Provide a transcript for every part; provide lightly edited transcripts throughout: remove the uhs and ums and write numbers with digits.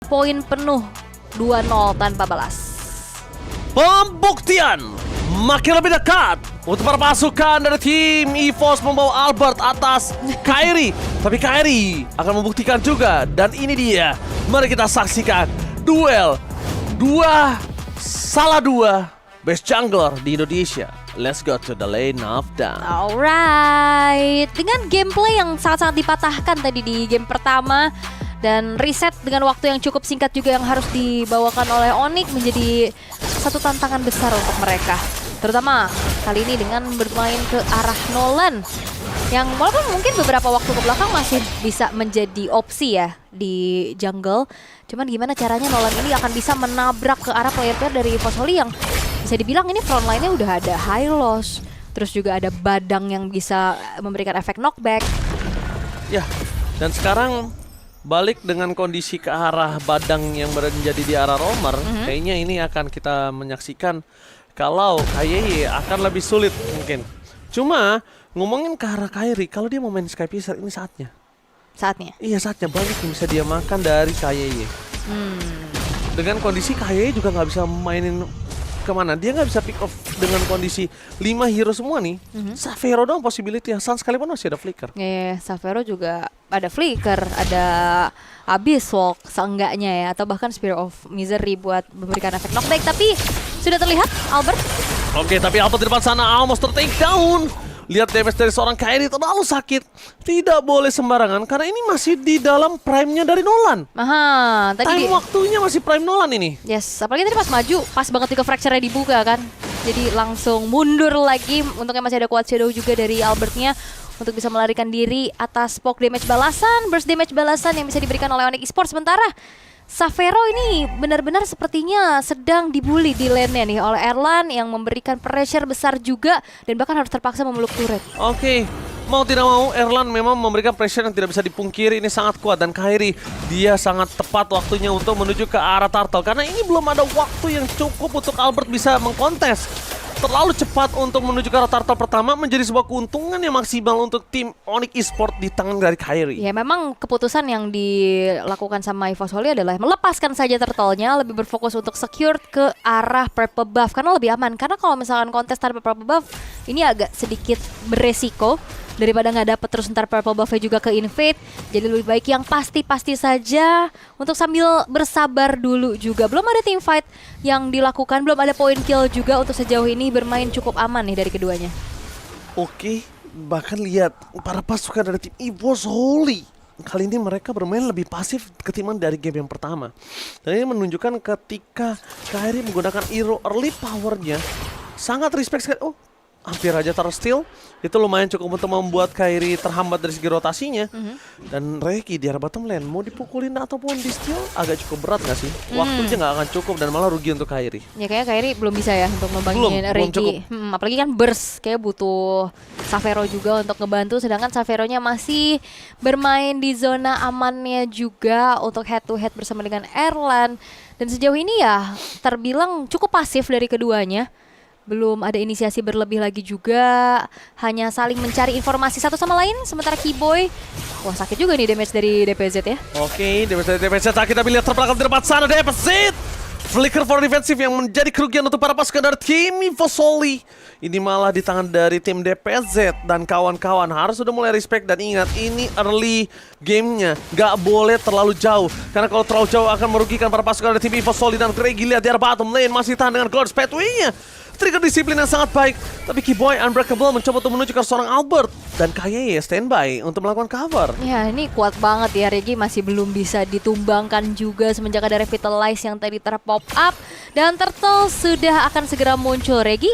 poin penuh 2-0 tanpa balas. Pembuktian makin lebih dekat untuk para pasukan dari tim EVOS membawa Albert atas Kairi. Tapi Kairi akan membuktikan juga. Dan ini dia, mari kita saksikan duel 2-2 best jungler di Indonesia. Let's go to the lane of down. Alright, dengan gameplay yang sangat-sangat dipatahkan tadi di game pertama dan reset dengan waktu yang cukup singkat juga yang harus dibawakan oleh Onyx menjadi satu tantangan besar untuk mereka. Terutama kali ini dengan bermain ke arah Nolan yang walaupun mungkin beberapa waktu ke belakang masih bisa menjadi opsi ya di jungle. Cuman gimana caranya Nolan ini akan bisa menabrak ke arah player-player dari EVOS Holy yang bisa dibilang ini frontline-nya udah ada Hylos. Terus juga ada Badang yang bisa memberikan efek knockback. Ya, dan sekarang balik dengan kondisi ke arah Badang yang menjadi di arah Romer. Kayaknya ini akan kita menyaksikan kalau KYY akan lebih sulit mungkin. Cuma ngomongin ke arah Kairi, kalau dia mau main Sky Piercer ini saatnya. Saatnya? Iya saatnya, banyak yang bisa dia makan dari KYY. Dengan kondisi KYY juga nggak bisa mainin kemana. Dia nggak bisa pick off dengan kondisi 5 hero semua nih. Savero dong possibility yang Sun sekalipun masih ada flicker. Iya, Savero juga ada flicker, ada Abyss Walk seenggaknya ya, atau bahkan Spear of Misery buat memberikan efek knockback. Tapi sudah terlihat Albert. Oke, tapi Albert di depan sana almost ter-take down. Lihat damage dari seorang Kairi terlalu sakit. Tidak boleh sembarangan karena ini masih di dalam prime-nya dari Nolan. Aha, tadi waktunya masih prime Nolan ini. Yes, apalagi tadi pas maju, pas banget juga fracture-nya dibuka kan. Jadi langsung mundur lagi. Untungnya masih ada Quad Shadow juga dari Albertnya untuk bisa melarikan diri atas poke damage balasan, burst damage balasan yang bisa diberikan oleh Onyx Esports. Sementara Savero ini benar-benar sepertinya sedang dibully di lane-nya nih oleh Erlan yang memberikan pressure besar juga dan bahkan harus terpaksa memeluk turret. Oke, mau tidak mau Erlan memang memberikan pressure yang tidak bisa dipungkiri, ini sangat kuat. Dan Kairi, dia sangat tepat waktunya untuk menuju ke arah turtle karena ini belum ada waktu yang cukup untuk Albert bisa mengkontes. Terlalu cepat untuk menuju ke arah turtle pertama menjadi sebuah keuntungan yang maksimal untuk tim Onyx Esports di tangan dari Kairi. Ya memang keputusan yang dilakukan sama EVOS Holy adalah melepaskan saja turtle-nya, lebih berfokus untuk secure ke arah purple buff karena lebih aman. Karena kalau misalkan kontes tanpa purple buff ini agak sedikit beresiko daripada nggak dapet terus ntar purple buff-nya juga ke invade. Jadi lebih baik yang pasti-pasti saja untuk sambil bersabar dulu juga. Belum ada team fight yang dilakukan, belum ada point kill juga untuk sejauh ini bermain cukup aman nih dari keduanya. Oke, bahkan lihat para pasukan dari tim EVOS Holy kali ini mereka bermain lebih pasif ketimbang dari game yang pertama. Dan ini menunjukkan ketika Kairi menggunakan hero early powernya sangat respect sekali. Oh, hampir aja tersteal. Itu lumayan cukup untuk membuat Kairi terhambat dari segi rotasinya. Dan Reki di arah bottom lane mau dipukulin ataupun di steal agak cukup berat gak sih? Waktunya gak akan cukup dan malah rugi untuk Kairi. Ya kayaknya Kairi belum bisa ya untuk ngebangin Reki. Apalagi kan burst, kayak butuh Savero juga untuk ngebantu. Sedangkan Saveronya masih bermain di zona amannya juga untuk head to head bersama dengan Erlan. Dan sejauh ini ya terbilang cukup pasif dari keduanya. Belum ada inisiasi berlebih lagi juga, hanya saling mencari informasi satu sama lain. Sementara Keyboy, wah sakit juga nih damage dari DPZ ya. Oke, damage dari DPZ kita lihat terbelakang di depan sana DPZ. Flicker for defensive yang menjadi kerugian untuk para pasukan dari tim EVOS Holy. Ini malah di tangan dari tim DPZ dan kawan-kawan harus sudah mulai respect dan ingat ini early gamenya nggak boleh terlalu jauh karena kalau terlalu jauh akan merugikan para pasukan dari tim EVOS Holy. Dan Gregi lihat di arah bottom lane masih tahan dengan God's Pathway-nya. Trigger disiplin yang sangat baik, tapi Keyboy Unbreakable mencoba untuk menuju ke seorang Albert dan KYY standby untuk melakukan cover. Ya ini kuat banget ya, Regi masih belum bisa ditumbangkan juga semenjak ada Revitalize yang tadi terpop up dan Turtle sudah akan segera muncul. Regi,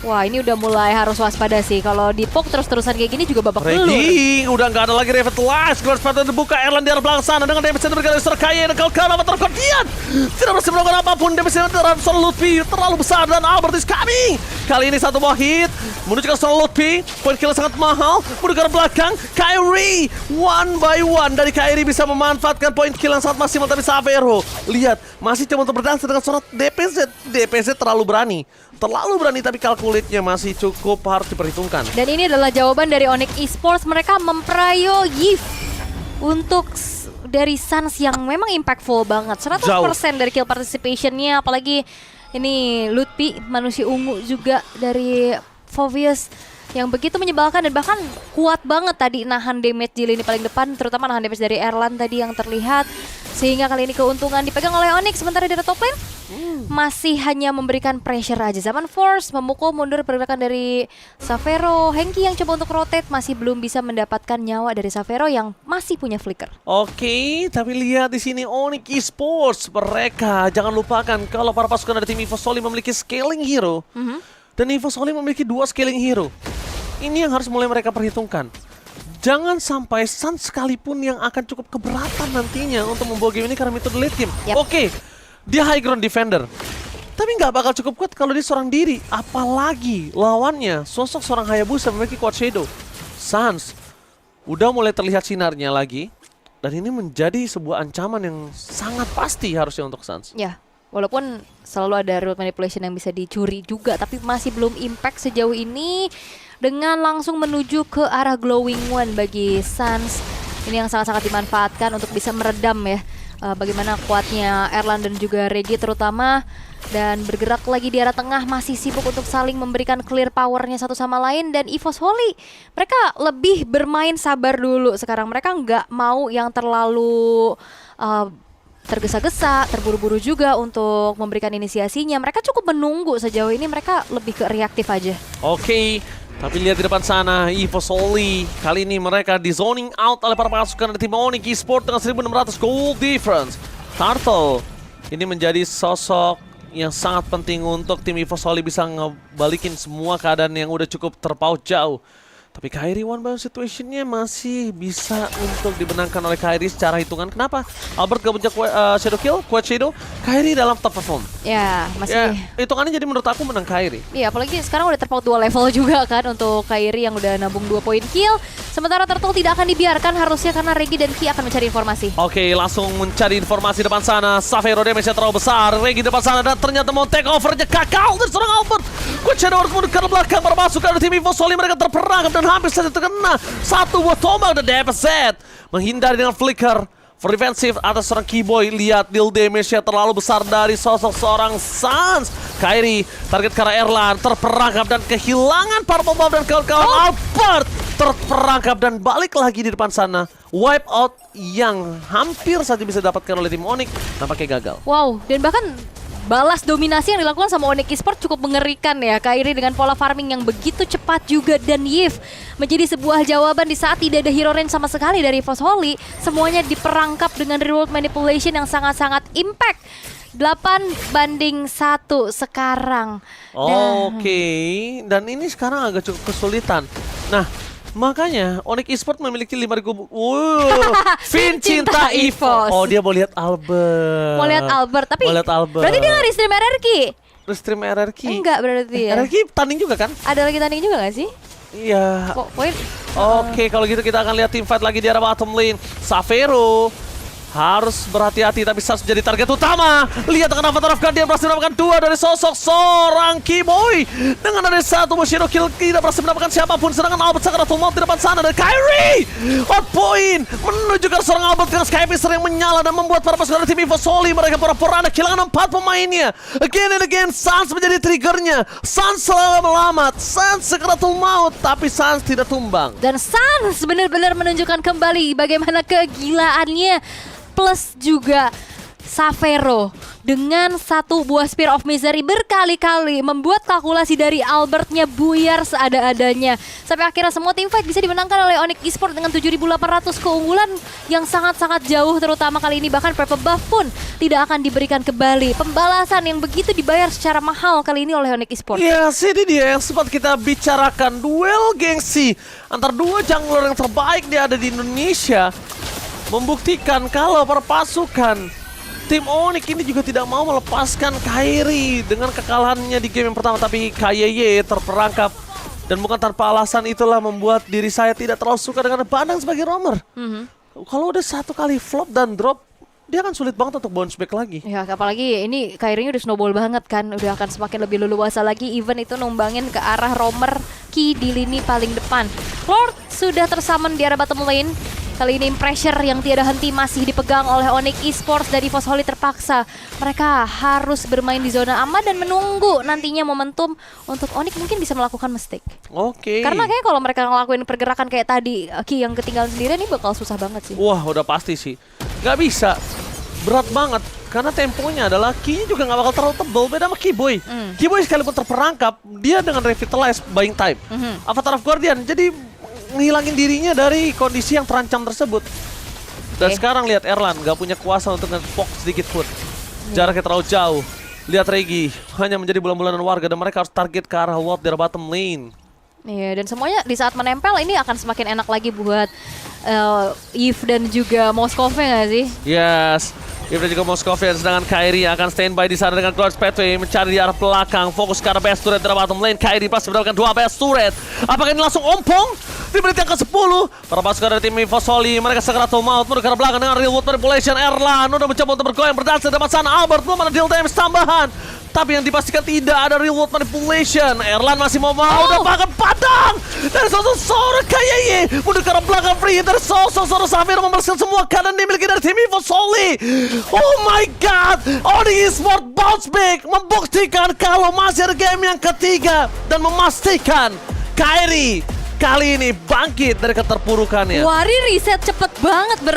wah ini udah mulai harus waspada sih, kalau di poke terus-terusan kayak gini juga babak belur. Regi udah nggak ada lagi Revitalize, Glass Pattern dibuka, Erlan di arah belakang sana dengan damage yang diberikan oleh KYY dan kalau apa terkordian. Tidak berhasil melakukan apapun, damage yang terhadap seorang Lutfi terlalu besar dan Albert is coming. Kali ini satu buah hit menuju ke seorang Lutfi, point kill sangat mahal, menuju ke belakang. Kairi one by one dari Kairi bisa memanfaatkan point kill yang sangat maksimal, tapi Savero lihat masih coba untuk berdansa dengan seorang DPZ. DPZ terlalu berani tapi kalkulitnya masih cukup harus diperhitungkan. Dan ini adalah jawaban dari Onyx Esports, mereka memprayo Yif untuk dari Suns yang memang impactful banget. 100% dari kill participationnya, apalagi ini Lutfi, manusia ungu juga dari Fovius yang begitu menyebalkan dan bahkan kuat banget tadi nahan damage di lini paling depan, terutama nahan damage dari Erlan tadi yang terlihat. Sehingga kali ini keuntungan dipegang oleh Onyx, sementara dari top lane masih hanya memberikan pressure aja. Zaman Force memukul mundur pergerakan dari Xavero. Hengki yang coba untuk rotate masih belum bisa mendapatkan nyawa dari Xavero yang masih punya flicker. Oke, tapi lihat di sini Onyx Esports, mereka jangan lupakan kalau para pasukan dari tim EVOSOLI memiliki scaling hero. Dan EVOSOLI memiliki 2 scaling hero. Ini yang harus mulai mereka perhitungkan. Jangan sampai Suns sekalipun yang akan cukup keberatan nantinya untuk membawa game ini karena metode late game. Oke, dia high ground defender. Tapi nggak bakal cukup kuat kalau dia seorang diri. Apalagi lawannya sosok seorang Hayabusa memiliki quad shadow. Suns udah mulai terlihat sinarnya lagi. Dan ini menjadi sebuah ancaman yang sangat pasti harusnya untuk Suns. Ya, walaupun selalu ada root manipulation yang bisa dicuri juga, tapi masih belum impact sejauh ini. Dengan langsung menuju ke arah glowing one bagi Suns. Ini yang sangat-sangat dimanfaatkan untuk bisa meredam ya bagaimana kuatnya Erlan dan juga Regi terutama. Dan bergerak lagi di arah tengah, masih sibuk untuk saling memberikan clear powernya satu sama lain. Dan EVOSOLI mereka lebih bermain sabar dulu sekarang. Mereka nggak mau yang terlalu tergesa-gesa, terburu-buru juga untuk memberikan inisiasinya. Mereka cukup menunggu sejauh ini, mereka lebih ke reaktif aja. Oke, tapi lihat di depan sana, EVOSOLI kali ini mereka di zoning out oleh para pasukan dari tim Onyx Esports dengan 1600 gold difference. Turtle ini menjadi sosok yang sangat penting untuk tim EVOSOLI bisa ngebalikin semua keadaan yang udah cukup terpaut jauh. Tapi Kairi one by one situationnya masih bisa untuk dibenangkan oleh Kairi secara hitungan. Kenapa? Albert gak punya shadow kill, quad shadow. Kairi dalam top perform. Ya, masih. Ya, hitungannya jadi menurut aku menang Kairi. Iya, apalagi sekarang udah terpaut 2 level juga kan untuk Kairi yang udah nabung 2 poin kill. Sementara Turtle tidak akan dibiarkan harusnya karena Regi dan Ki akan mencari informasi. Oke, langsung mencari informasi depan sana. Xavero damage-nya terlalu besar. Regi depan sana dan ternyata mau take over-nya Kakao dari seorang Albert. Quad shadow harus mundur ke belakang para pasukan dari tim EVOSOLI. Mereka terperangkap dan hampir saja terkena satu buah tombak dan DPZ menghindari dengan flicker for defensive atas seorang Keyboy. Lihat deal damage-nya terlalu besar dari sosok seorang Suns. Kairi target ke arah Erlan terperangkap dan kehilangan purple buff dan kawan-kawan. Albert terperangkap dan balik lagi di depan sana. Wipe out yang hampir saja bisa didapatkan oleh tim Onyx nampaknya gagal. Wow, dan bahkan balas dominasi yang dilakukan sama Onyx Esports cukup mengerikan ya. Kairi dengan pola farming yang begitu cepat juga, dan Yves menjadi sebuah jawaban di saat tidak ada hero range sama sekali dari EVOSOLI. Semuanya diperangkap dengan reward manipulation yang sangat-sangat impact. 8-1 sekarang. Oke, dan ini sekarang agak cukup kesulitan. Nah, makanya Onyx Esports memiliki 5.000. Vin cinta EVOS. Oh, dia mau lihat Albert. Mau lihat Albert, tapi mau lihat Albert. berarti dia nggak restream RRQ? Restream RRQ? Enggak berarti ya. RRQ tanding juga kan? Ada lagi tanding juga nggak sih? Iya. Poin. Oke, kalau gitu kita akan lihat team fight lagi di arah bottom lane. Xavero harus berhati-hati, tapi Suns menjadi target utama. Lihat dengan Avatar of God, dia berhasil mendapatkan 2 dari sosok seorang Keyboy. Dengan ada 1 shadow kill, tidak berhasil mendapatkan siapapun. Sedangkan Albert sangat tumbuh di depan sana. Dan Kairi hot point menuju ke seorang Albert dengan Skypicer yang menyala dan membuat para pasukan tim EVOSOLI mereka pura-pura anda kehilangan 4 pemainnya. Again and again, Suns menjadi triggernya. Suns selalu melamat, Suns sekeratul maut, tapi Suns tidak tumbang. Dan Suns benar-benar menunjukkan kembali bagaimana kegilaannya. Plus juga Xavero dengan 1 buah Spear of Misery berkali-kali membuat kalkulasi dari Albertnya buyar seada-adanya. Sampai akhirnya semua teamfight bisa dimenangkan oleh Onyx Esports dengan 7.800 keunggulan yang sangat-sangat jauh. Terutama kali ini bahkan purple buff pun tidak akan diberikan kembali. Pembalasan yang begitu dibayar secara mahal kali ini oleh Onyx Esports. Ya, ini dia yang sempat kita bicarakan. Duel gengsi antar 2 jungler yang terbaik dia ada di Indonesia. Membuktikan kalau para pasukan tim Onyx ini juga tidak mau melepaskan Kairi dengan kekalahannya di game yang pertama. Tapi KYY terperangkap. Dan bukan tanpa alasan itulah membuat diri saya tidak terlalu suka dengan Bandang sebagai roamer. Kalau udah 1 kali flop dan drop, dia akan sulit banget untuk bounce back lagi. Ya, apalagi ini Kairinya udah snowball banget kan. Udah akan semakin lebih leluasa lagi. Even itu numbangin ke arah roamer Ki di lini paling depan. Lord sudah tersummon di arah bottom lane. Kali ini pressure yang tiada henti masih dipegang oleh Onyx Esports dari Vosolid terpaksa. Mereka harus bermain di zona aman dan menunggu nantinya momentum untuk Onyx mungkin bisa melakukan mistake. Oke. Karena kayak kalau mereka ngelakuin pergerakan kayak tadi, Ki yang ketinggalan sendirian ini bakal susah banget sih. Wah, udah pasti sih. Gak bisa. Berat banget. Karena temponya adalah Ki juga gak bakal terlalu tebal. Beda sama Kiboy. Kiboy sekalipun terperangkap, dia dengan revitalize buying time. Avatar of Guardian. Jadi ngilangin dirinya dari kondisi yang terancam tersebut. Dan sekarang lihat Erlan gak punya kuasa untuk nge-box sedikit pun. Jaraknya terlalu jauh. Lihat Regi hanya menjadi bulan-bulanan warga dan mereka harus target ke arah World dari bottom lane. Iya, dan semuanya di saat menempel ini akan semakin enak lagi buat Eve dan juga Moskov ya nggak sih? Yes. Eve dan juga Moskovian, sedangkan Kairi akan standby di sana dengan Cloud Pathway mencari di arah belakang, fokus ke arah best turret dari bottom lane. Kairi pasti mendapatkan 2 best turret. Apakah ini langsung ompong? Di menit yang ke-10, para pasukan dari tim Vosoli, mereka sekeratul maut menuju ke arah belakang dengan real world manipulation. Erlan udah mencoba untuk bergoyang berdansa di depan sana. Albert belum ada deal damage tambahan, tapi yang dipastikan tidak ada real world manipulation. Erlan masih mau udah bahkan padang dari sosok Sora kayaknya menuju ke arah belakang free dari sosok Sora Safir membersihkan semua keadaan dimiliki dari tim Vosoli. Oh my god, Onyx Esports bounce back membuktikan kalau masih ada game yang ketiga dan memastikan Kairi kali ini bangkit dari keterpurukannya. Wari reset cepet banget berarti.